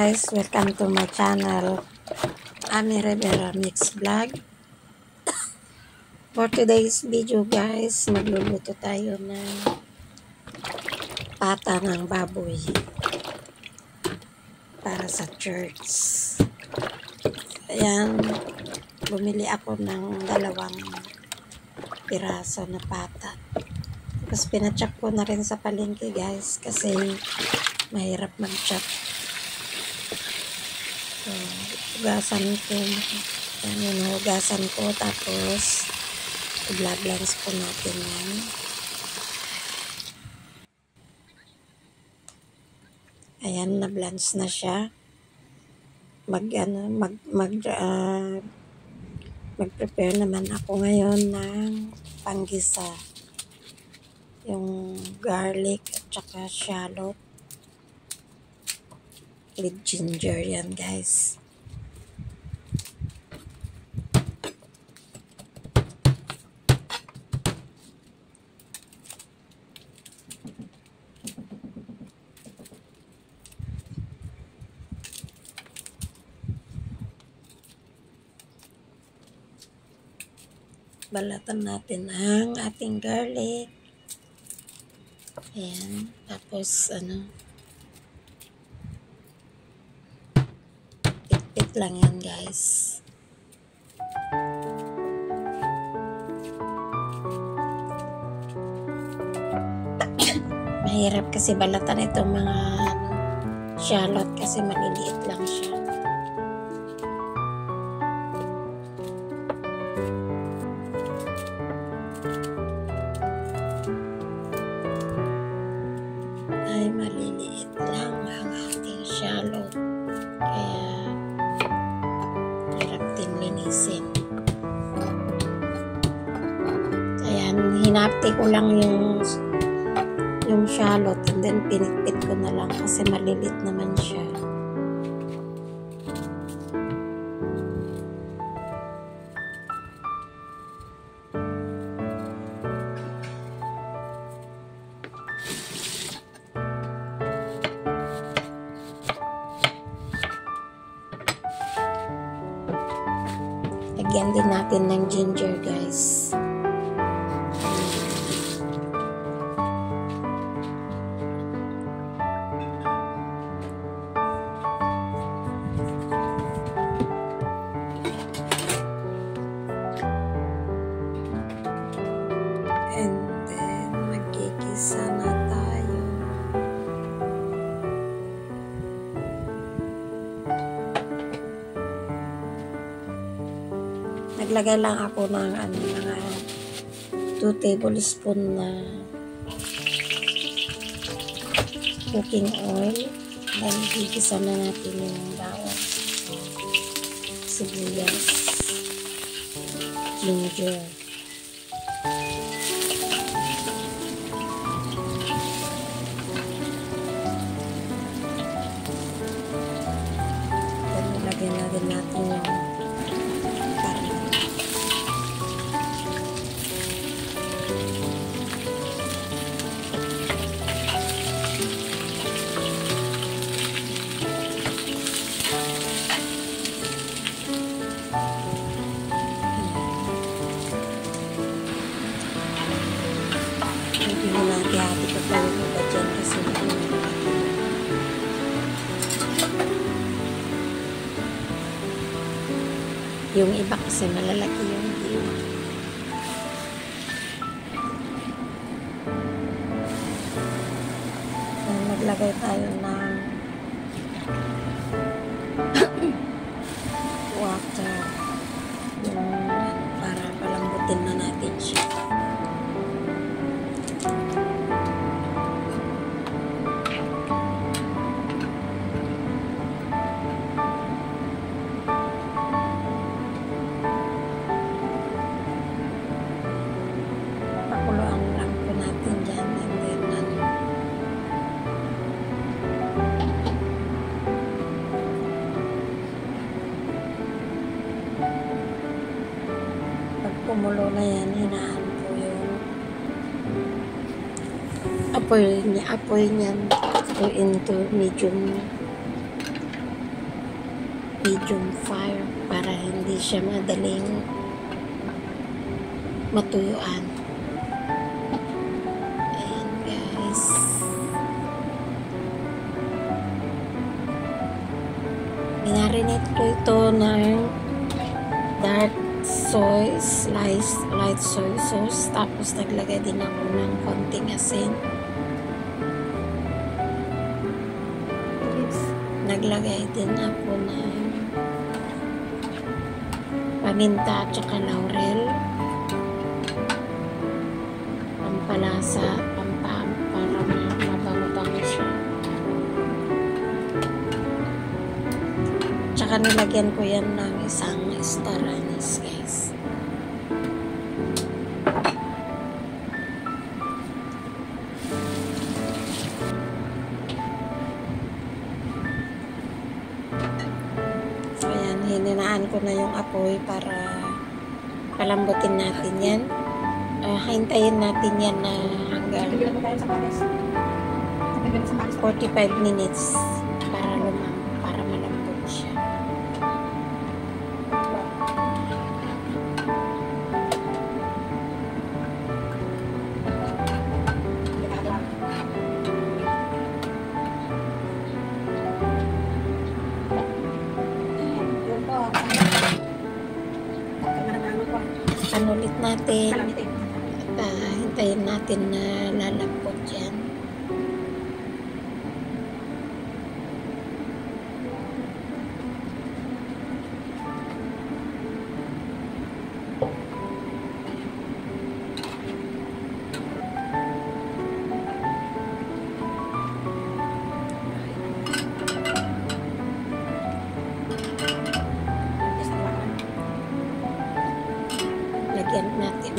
guys, welcome to my channel, Ami Rivera Mix Vlog. For today's video guys, magluluto tayo ng pata ng baboy para sa church. Ayan, bumili ako ng 2 piraso na pata. Tapos pinachop ko na rin sa palengke guys kasi mahirap mag-chop. So, hugasan ko. Yan, hugasan ko. Tapos, i-blanch po natin yan. Ayan, na-blanch na siya. Mag-prepare naman ako ngayon ng panggisa. Yung garlic at saka shallot. With ginger yan guys. Balatan natin ang ating garlic. Ayan. Tapos pit lang yan guys. Mahirap kasi balatan itong mga shallot kasi maliliit lang siya. Ay maliliit lang ang ating shallot. Kaya hirap din linisin. Ayan, hinapti ko lang yung shallot and then pinitpit ko na lang kasi malilit naman siya. Lagyan din natin ng ginger guys. And then magigisa na tayo. Naglagay lang ako ng mga 2 tablespoon na cooking oil. Then gigisa na natin yung bawang, sibuyas, ginger. Then lagyan natin yung hati-hati ko tayo iba dyan kasi yung iba kasi malalaki yung view. Naglagay tayo ng water para palambutin na natin siya. Pakuluan lang po natin dyan and then pag kumulo na yan, hinaan po yung apoy niyan into medium medium fire para hindi siya madaling matuyuan. Ayan guys. Minarinate ko ito ng dark soy, light soy sauce. Tapos naglagay din ako ng konting asin. Naglagay din ako ng paminta at saka laurel. Pampalasa, para mabango-bango siya. Tsaka nilagyan ko yan ng isang star anise guys. So ayan, hininaan ko na yung apoy para palambutin natin yan. Hintayin natin yan na hanggang 45 minutes para malambot siya. Panulit natin. Hintayin natin na lalambot yan.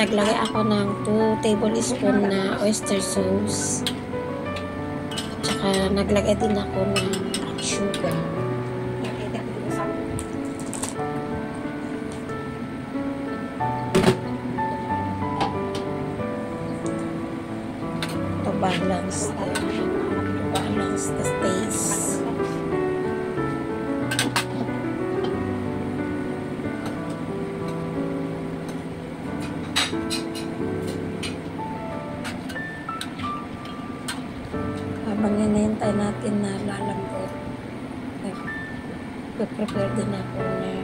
Naglagay ako ng 2 tablespoon na oyster sauce. At saka naglagay din ako ng brown sugar. To balance the taste. Habang hinihintay natin na lalambot, nag-prepare din ako ng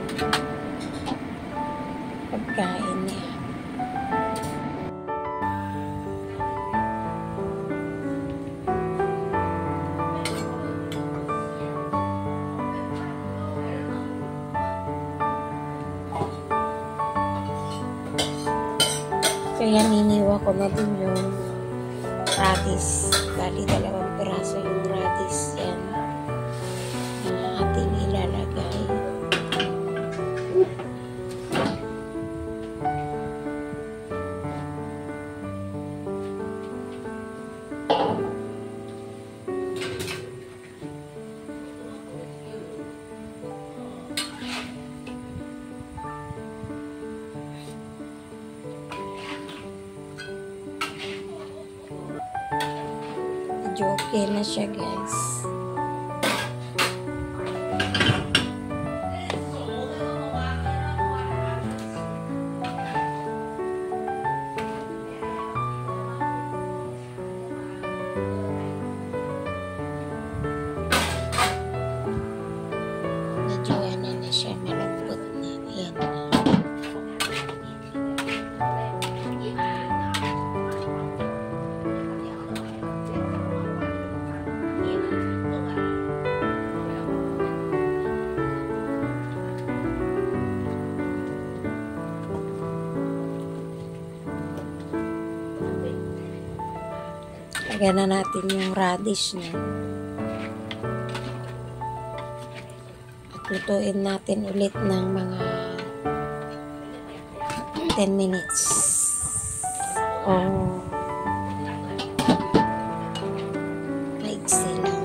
pagkain niya. Kaya niniwa ko na din yung radish. Bali, 2 piraso yung radish yan na ating ilalagay. Medyo okay na siya guys. Medyo ano na siya, malambot na. Ayan na. Lagyan na natin yung radish niya. At lutuin natin ulit ng mga 10 minutes. Oh. Maiksi lang.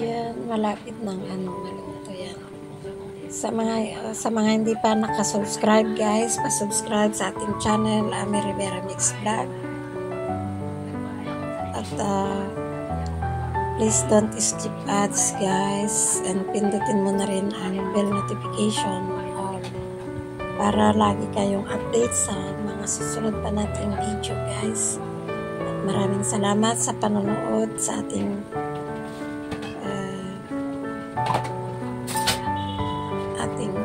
yan. Malapit ng maluto yan. Sa mga hindi pa nakasubscribe guys, pasubscribe sa ating channel, Ami Rivera Mix Vlog. At please don't skip ads guys, and pindutin mo na rin ang bell notification para lagi kayong update sa mga susunod pa nating video guys. At maraming salamat sa panonood sa ating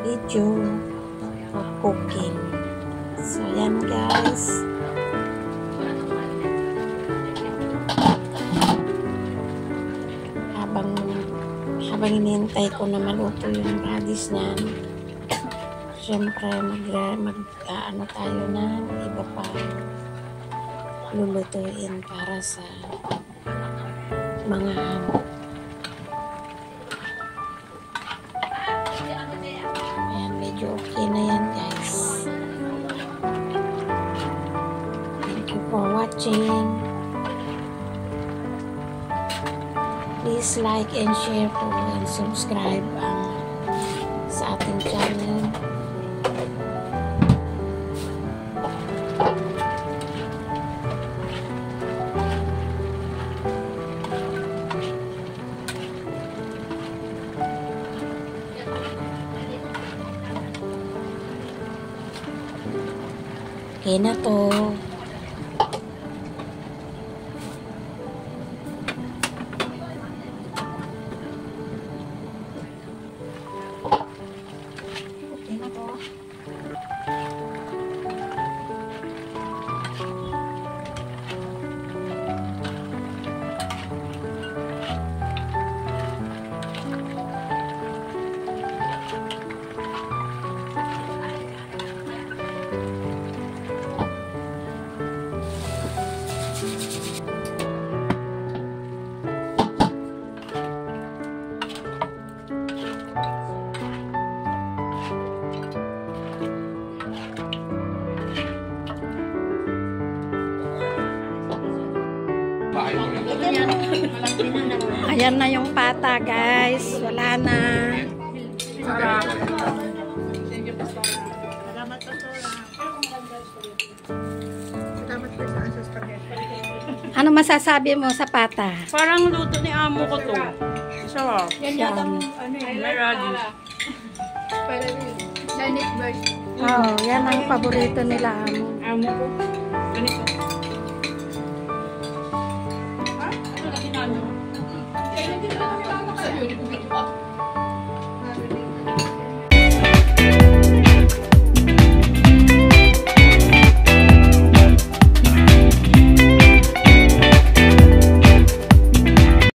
video of cooking. So yan guys, habang hinihintay ko na maluto yung radish niyan, syempre mag tayo ng iba pa lulutuin para sa mga hamon. Ayan, medyo okay na yan guys. Thank you for watching. Please like and share po and subscribe sa ating channel. Okay na to. Ayan na yung pata guys, wala na. Ano masasabi mo sa pata? Parang luto ni amo ko to. Sarap. Yan yata May radish. Chinese version. Oh, yan ang paborito nila amo. Amo ko. Ganito.